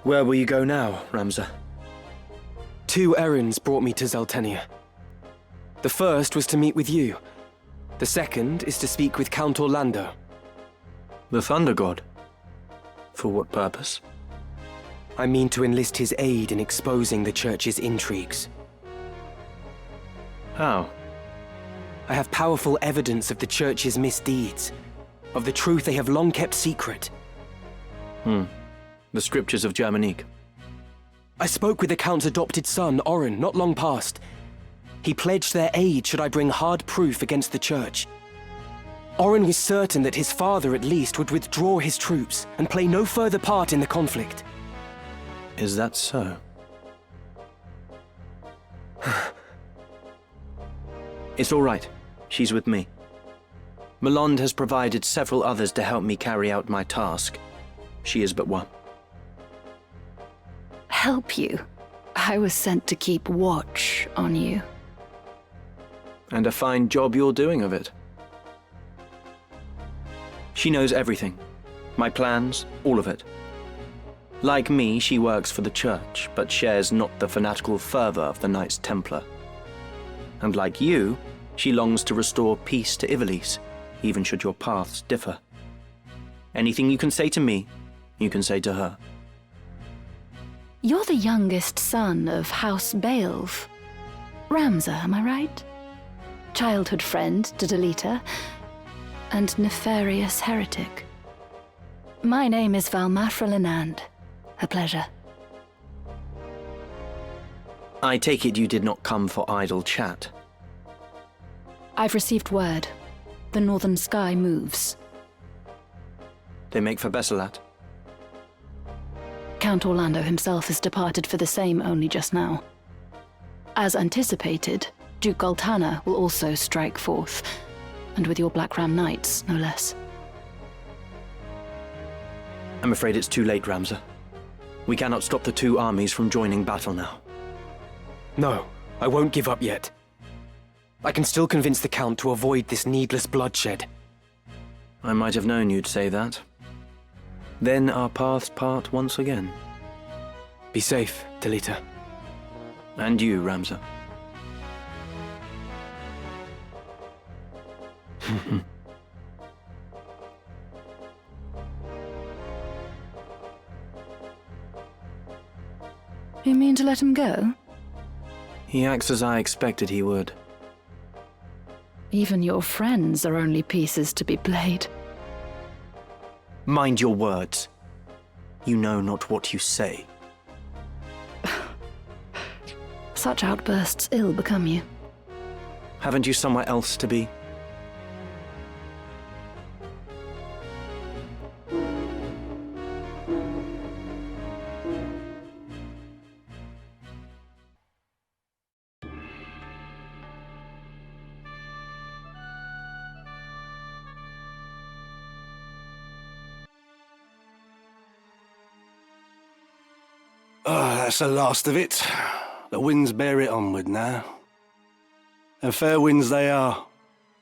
Where will you go now, Ramza? 2 errands brought me to Zeltenia. The first was to meet with you. The second is to speak with Count Orlando. The Thunder God? For what purpose? I mean to enlist his aid in exposing the Church's intrigues. How? I have powerful evidence of the Church's misdeeds, of the truth they have long kept secret. The scriptures of Germanique. I spoke with the Count's adopted son, Oren, not long past. He pledged their aid should I bring hard proof against the Church. Oren was certain that his father, at least, would withdraw his troops and play no further part in the conflict. Is that so? It's all right. She's with me. Malond has provided several others to help me carry out my task. She is but one. Help you? I was sent to keep watch on you. And a fine job you're doing of it. She knows everything. My plans, all of it. Like me, she works for the Church, but shares not the fanatical fervor of the Knights Templar. And like you, she longs to restore peace to Ivalice, even should your paths differ. Anything you can say to me, you can say to her. You're the youngest son of House Beowulf. Ramza, am I right? Childhood friend to Delita, and nefarious heretic. My name is Valmafra Lenand. A pleasure. I take it you did not come for idle chat. I've received word. The northern sky moves. They make for Besselat. Count Orlando himself has departed for the same only just now. As anticipated, Duke Goltana will also strike forth, and with your Black Ram Knights, no less. I'm afraid it's too late, Ramza. We cannot stop the 2 armies from joining battle now. No, I won't give up yet. I can still convince the Count to avoid this needless bloodshed. I might have known you'd say that. Then our paths part once again. Be safe, Delita. And you, Ramza. You mean to let him go? He acts as I expected he would. Even your friends are only pieces to be played. Mind your words. You know not what you say. Such outbursts ill become you. Haven't you somewhere else to be? That's the last of it. The winds bear it onward now. And fair winds they are.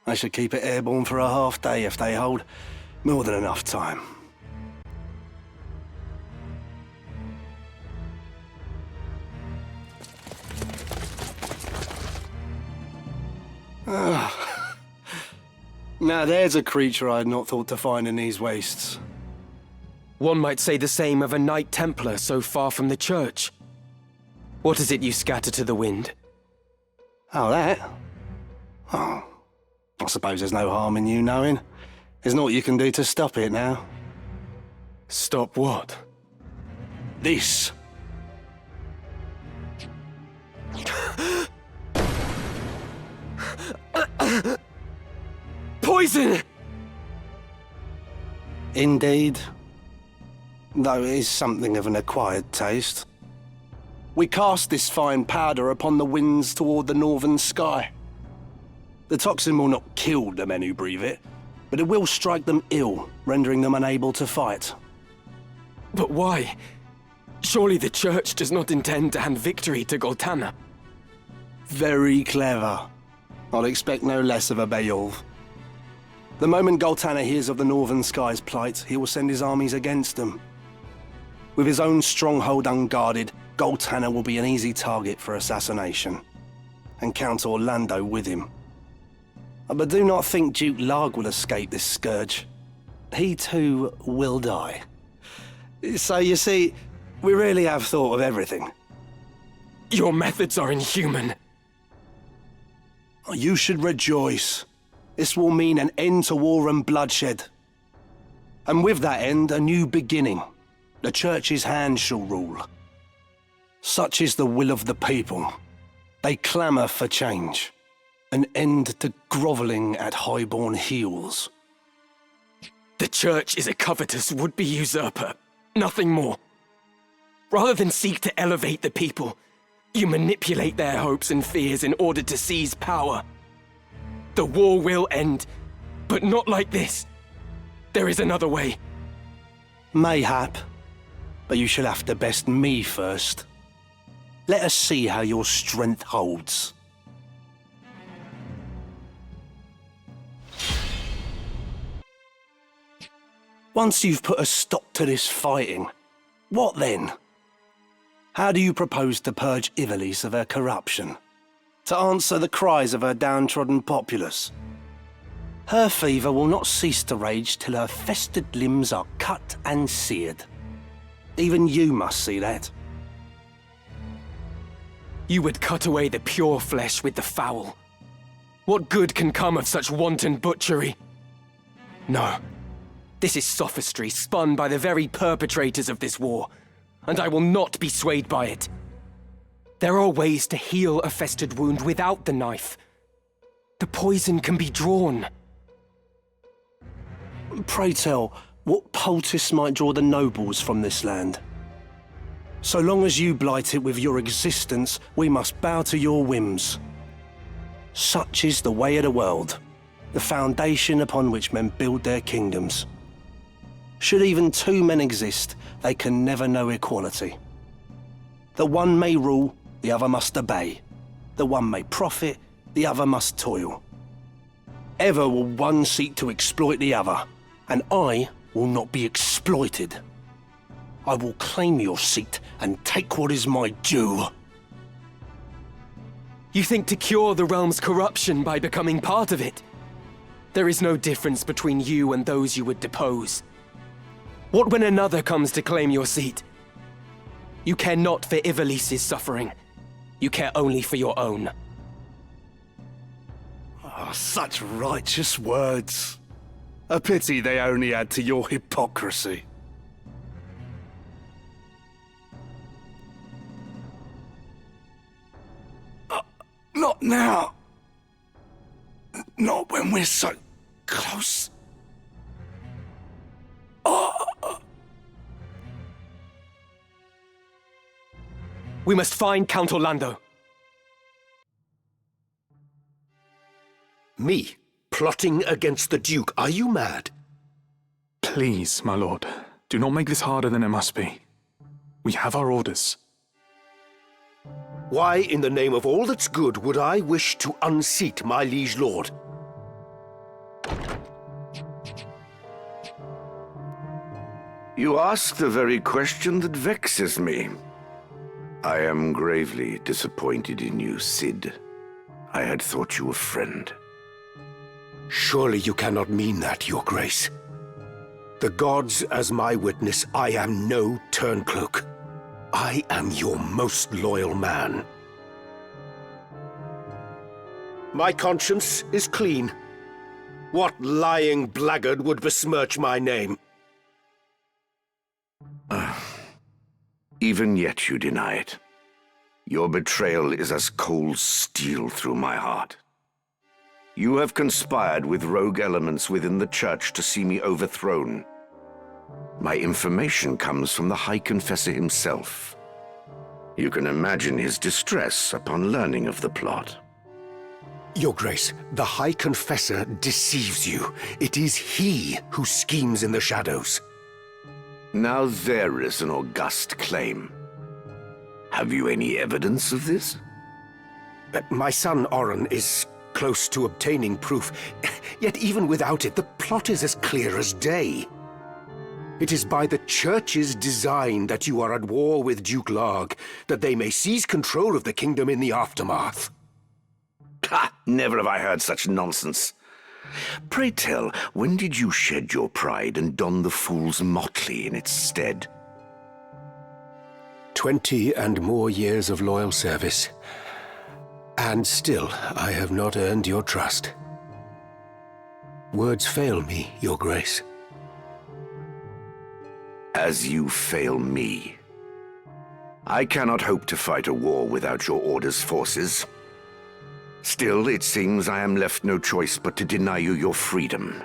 I should keep it airborne for a half day if they hold. More than enough time. Now there's a creature I had not thought to find in these wastes. One might say the same of a Knight Templar so far from the Church. What is it you scatter to the wind? Oh, that? Oh, I suppose there's no harm in you knowing. There's naught you can do to stop it now. Stop what? This. Poison! Indeed. Though it is something of an acquired taste. We cast this fine powder upon the winds toward the northern sky. The toxin will not kill the men who breathe it, but it will strike them ill, rendering them unable to fight. But why? Surely the Church does not intend to hand victory to Goltana. Very clever. I'll expect no less of a Beowulf. The moment Goltana hears of the northern sky's plight, he will send his armies against them. With his own stronghold unguarded, Goltanna will be an easy target for assassination. And Count Orlando with him. But do not think Duke Larg will escape this scourge. He too will die. So you see, we really have thought of everything. Your methods are inhuman. You should rejoice. This will mean an end to war and bloodshed. And with that end, a new beginning. The Church's hand shall rule. Such is the will of the people. They clamour for change. An end to grovelling at highborn heels. The Church is a covetous would-be usurper. Nothing more. Rather than seek to elevate the people, you manipulate their hopes and fears in order to seize power. The war will end, but not like this. There is another way. Mayhap, but you shall have to best me first. Let us see how your strength holds. Once you've put a stop to this fighting, what then? How do you propose to purge Ivalice of her corruption? To answer the cries of her downtrodden populace? Her fever will not cease to rage till her festered limbs are cut and seared. Even you must see that. You would cut away the pure flesh with the foul. What good can come of such wanton butchery? No. This is sophistry spun by the very perpetrators of this war, and I will not be swayed by it. There are ways to heal a festered wound without the knife. The poison can be drawn. Pray tell, what poultice might draw the nobles from this land? So long as you blight it with your existence, we must bow to your whims. Such is the way of the world, the foundation upon which men build their kingdoms. Should even two men exist, they can never know equality. The one may rule, the other must obey. The one may profit, the other must toil. Ever will one seek to exploit the other, and I will not be exploited. I will claim your seat and take what is my due. You think to cure the realm's corruption by becoming part of it? There is no difference between you and those you would depose. What when another comes to claim your seat? You care not for Ivalice's suffering. You care only for your own. Oh, such righteous words. A pity they only add to your hypocrisy. Not now. Not when we're so close. We must find Count Orlando. Me? Plotting against the Duke? Are you mad? Please, my lord, do not make this harder than it must be. We have our orders. Why, in the name of all that's good, would I wish to unseat my liege lord? You ask the very question that vexes me. I am gravely disappointed in you, Cid. I had thought you a friend. Surely you cannot mean that, your grace. The gods as my witness, I am no turncloak. I am your most loyal man. My conscience is clean. What lying blackguard would besmirch my name? Even yet you deny it. Your betrayal is as cold steel through my heart. You have conspired with rogue elements within the Church to see me overthrown. My information comes from the High Confessor himself. You can imagine his distress upon learning of the plot. Your Grace, the High Confessor deceives you. It is he who schemes in the shadows. Now there is an august claim. Have you any evidence of this? My son Oren is close to obtaining proof, yet even without it, the plot is as clear as day. It is by the Church's design that you are at war with Duke Larg, that they may seize control of the kingdom in the aftermath. Ha! Never have I heard such nonsense. Pray tell, when did you shed your pride and don the fool's motley in its stead? 20 and more years of loyal service. And still, I have not earned your trust. Words fail me, Your Grace. As you fail me. I cannot hope to fight a war without your order's forces. Still, it seems I am left no choice but to deny you your freedom.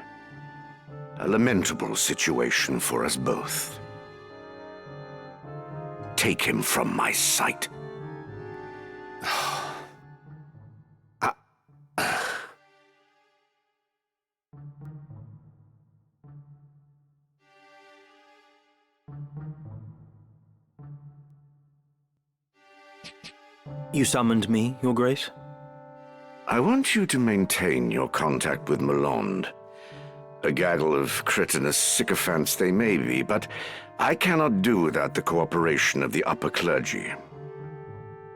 A lamentable situation for us both. Take him from my sight. You summoned me, Your Grace? I want you to maintain your contact with Malond. A gaggle of cretinous sycophants they may be, but I cannot do without the cooperation of the upper clergy.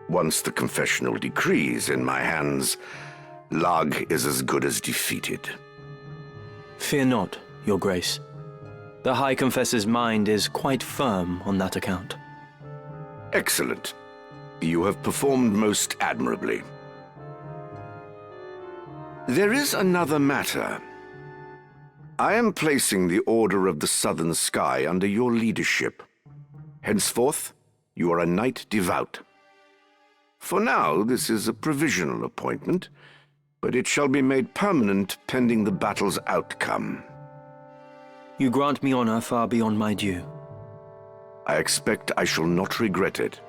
Once the confessional decree is in my hands, Larg is as good as defeated. Fear not, Your Grace. The High Confessor's mind is quite firm on that account. Excellent. You have performed most admirably. There is another matter. I am placing the Order of the Southern Sky under your leadership. Henceforth, you are a knight devout. For now, this is a provisional appointment, but it shall be made permanent pending the battle's outcome. You grant me honor far beyond my due. I expect I shall not regret it.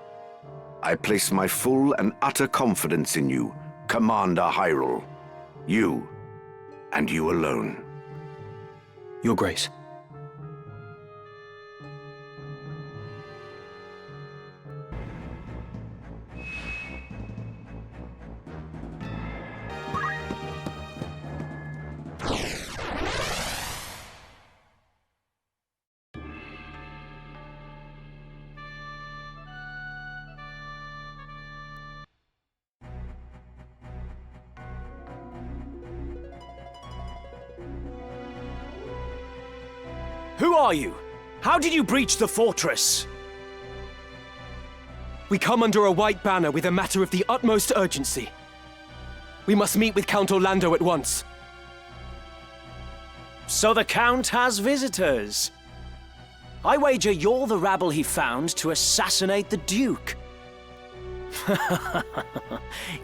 I place my full and utter confidence in you, Commander Hyrule. You, and you alone. Your Grace. Who are you? How did you breach the fortress? We come under a white banner with a matter of the utmost urgency. We must meet with Count Orlando at once. So the Count has visitors. I wager you're the rabble he found to assassinate the Duke.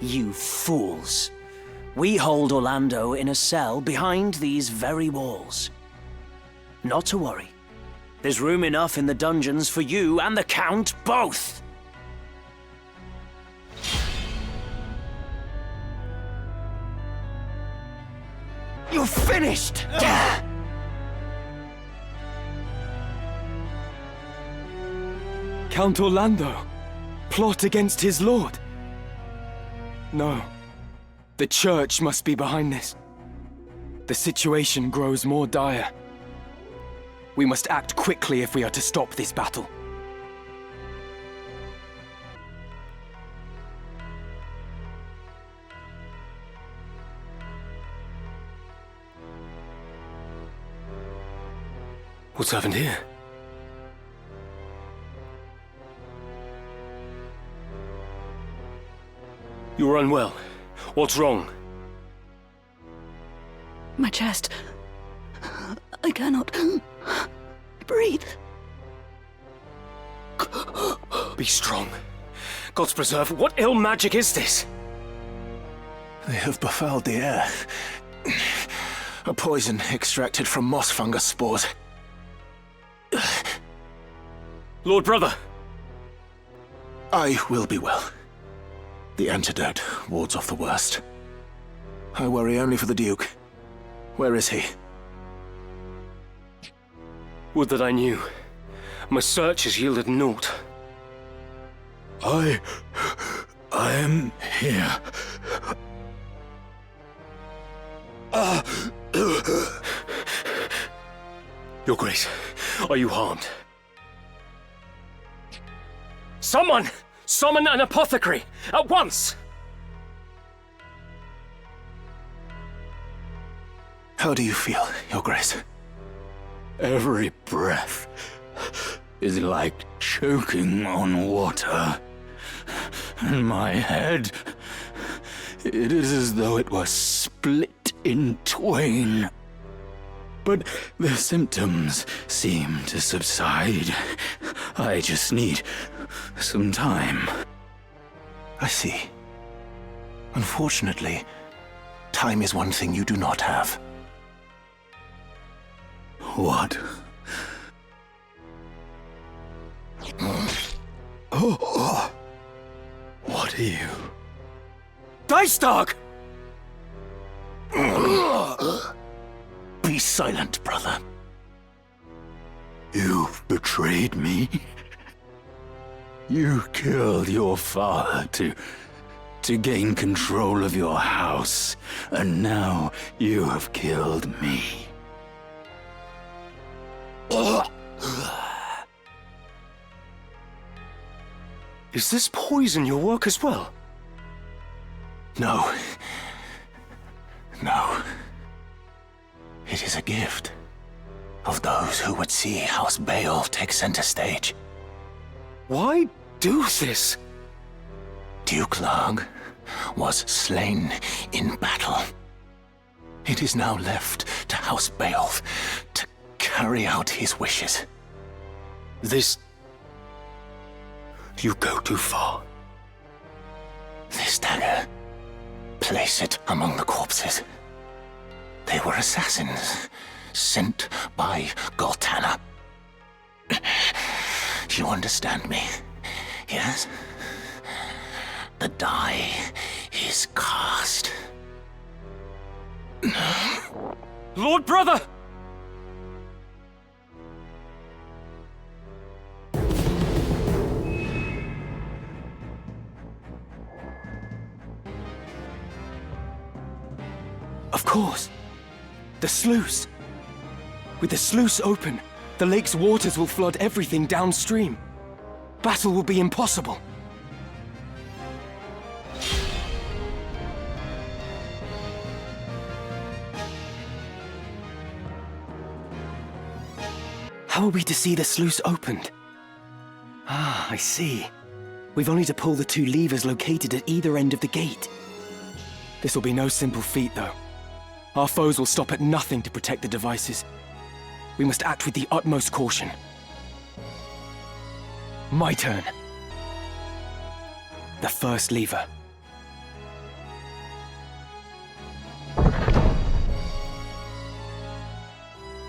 You fools. We hold Orlando in a cell behind these very walls. Not to worry. There's room enough in the dungeons for you and the Count both. You're finished! Count Orlando? Plot against his lord? No. The Church must be behind this. The situation grows more dire. We must act quickly if we are to stop this battle. What's happened here? You're unwell. What's wrong? My chest. I cannot breathe. Be strong. God's preserve, what ill magic is this? They have befouled the air. A poison extracted from moss fungus spores. Lord Brother! I will be well. The antidote wards off the worst. I worry only for the Duke. Where is he? Would that I knew. My search has yielded naught. I am here. Your Grace, are you harmed? Someone! Summon an apothecary! At once! How do you feel, Your Grace? Every breath is like choking on water. And my head, it is as though it was split in twain. But the symptoms seem to subside. I just need some time. I see. Unfortunately, time is one thing you do not have. What? Oh, what are you? Dice Dog! Be silent, brother. You've betrayed me. You killed your father to gain control of your house, and now you have killed me. Is this poison your work as well? No. No. It is a gift of those who would see House Baal take center stage. Why do this? Duke Larg was slain in battle. It is now left to House Baal to carry out his wishes. This... You go too far. This dagger, place it among the corpses. They were assassins sent by Goltana. You understand me, yes? The die is cast. Lord Brother! Of course. The sluice. With the sluice open, the lake's waters will flood everything downstream. Battle will be impossible. How are we to see the sluice opened? Ah, I see. We've only to pull the two levers located at either end of the gate. This will be no simple feat, though. Our foes will stop at nothing to protect the devices. We must act with the utmost caution. My turn. The first lever.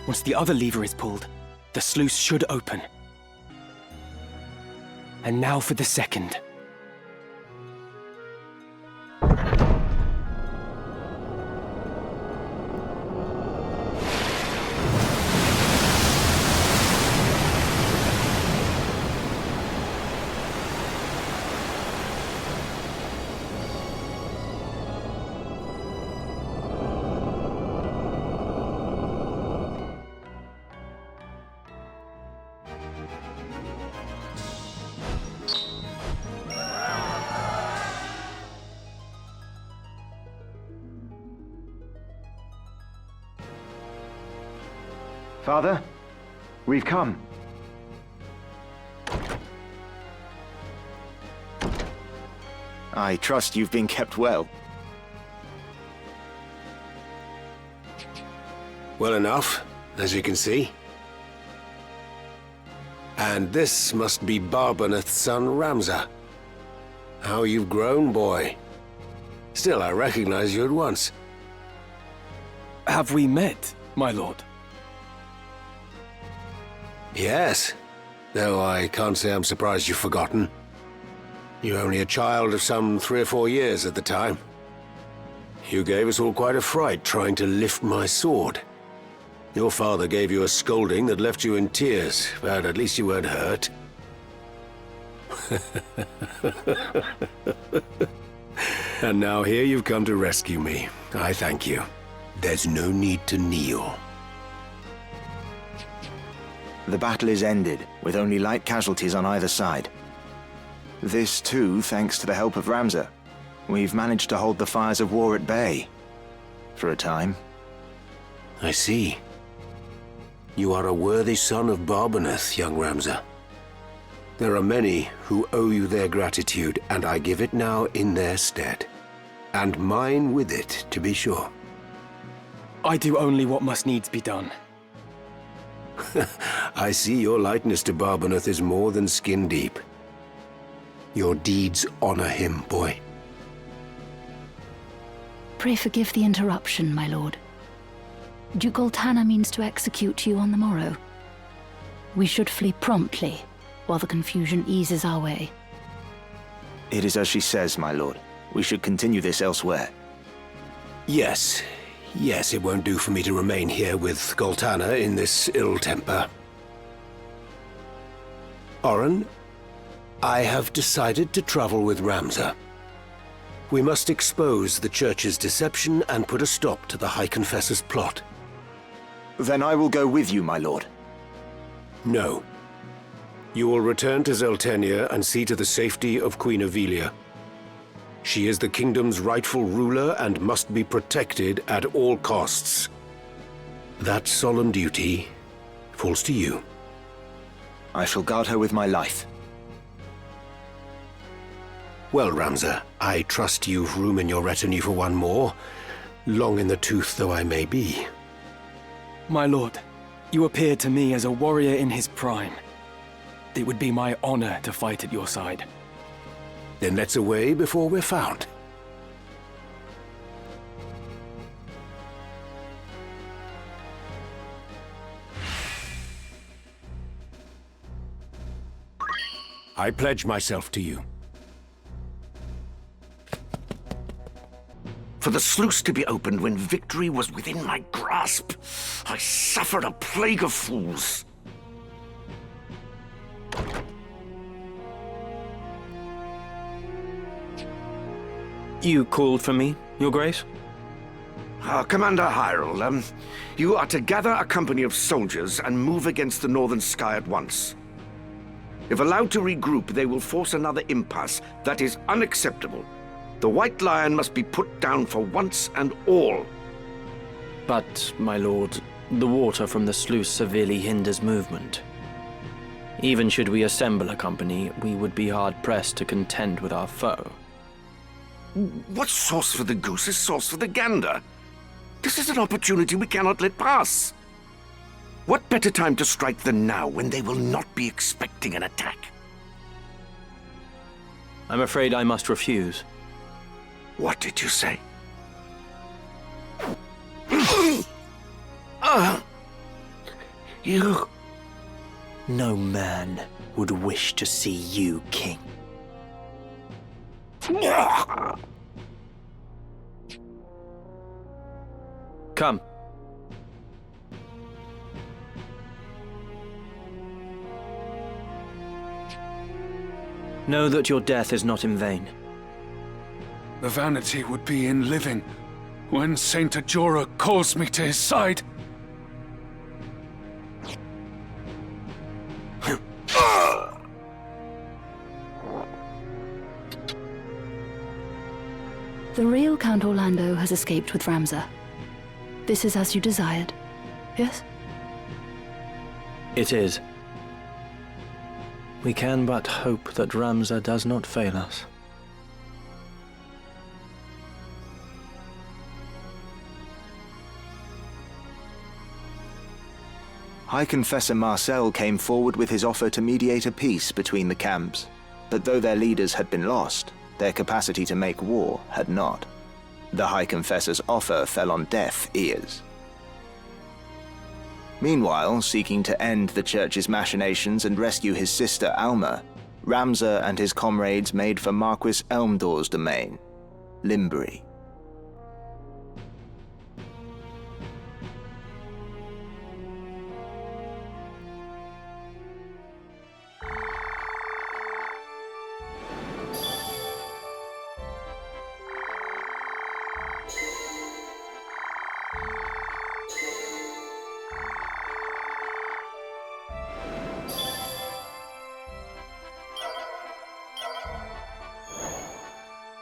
Once the other lever is pulled, the sluice should open. And now for the second. Father, we've come. I trust you've been kept well. Well enough, as you can see. And this must be Barbaneth's son, Ramza. How you've grown, boy. Still, I recognize you at once. Have we met, my lord? Yes, though I can't say I'm surprised you've forgotten. You were only a child of some 3 or 4 years at the time. You gave us all quite a fright trying to lift my sword. Your father gave you a scolding that left you in tears, but at least you weren't hurt. And now here you've come to rescue me. I thank you. There's no need to kneel. The battle is ended, with only light casualties on either side. This too, thanks to the help of Ramza. We've managed to hold the fires of war at bay. For a time. I see. You are a worthy son of Barbaneth, young Ramza. There are many who owe you their gratitude, and I give it now in their stead. And mine with it, to be sure. I do only what must needs be done. I see your likeness to Barbaneth is more than skin deep. Your deeds honor him, boy. Pray forgive the interruption, my lord. Duke Oltana means to execute you on the morrow. We should flee promptly, while the confusion eases our way. It is as she says, my lord. We should continue this elsewhere. Yes. Yes, it won't do for me to remain here with Goltana in this ill temper. Oren, I have decided to travel with Ramza. We must expose the Church's deception and put a stop to the High Confessor's plot. Then I will go with you, my lord. No. You will return to Zeltenia and see to the safety of Queen Avelia. She is the kingdom's rightful ruler and must be protected at all costs. That solemn duty falls to you. I shall guard her with my life. Well, Ramza, I trust you've room in your retinue for one more, long in the tooth though I may be. My lord, you appear to me as a warrior in his prime. It would be my honor to fight at your side. Then let's away before we're found. I pledge myself to you. For the sluice to be opened when victory was within my grasp, I suffered a plague of fools. You called for me, Your Grace? Commander Hyrule, you are to gather a company of soldiers and move against the northern sky at once. If allowed to regroup, they will force another impasse. That is unacceptable. The White Lion must be put down for once and all. But, my lord, the water from the sluice severely hinders movement. Even should we assemble a company, we would be hard-pressed to contend with our foe. What's sauce for the goose is sauce for the gander. This is an opportunity we cannot let pass. What better time to strike than now, when they will not be expecting an attack? I'm afraid I must refuse. What did you say? You... No man would wish to see you king. Come. Know that your death is not in vain. The vanity would be in living when Saint Ajora calls me to his side. The real Count Orlando has escaped with Ramza. This is as you desired, yes? It is. We can but hope that Ramza does not fail us. High Confessor Marcel came forward with his offer to mediate a peace between the camps, but though their leaders had been lost, their capacity to make war had not. The High Confessor's offer fell on deaf ears. Meanwhile, seeking to end the Church's machinations and rescue his sister Alma, Ramza and his comrades made for Marquis Elmdor's domain, Limbury.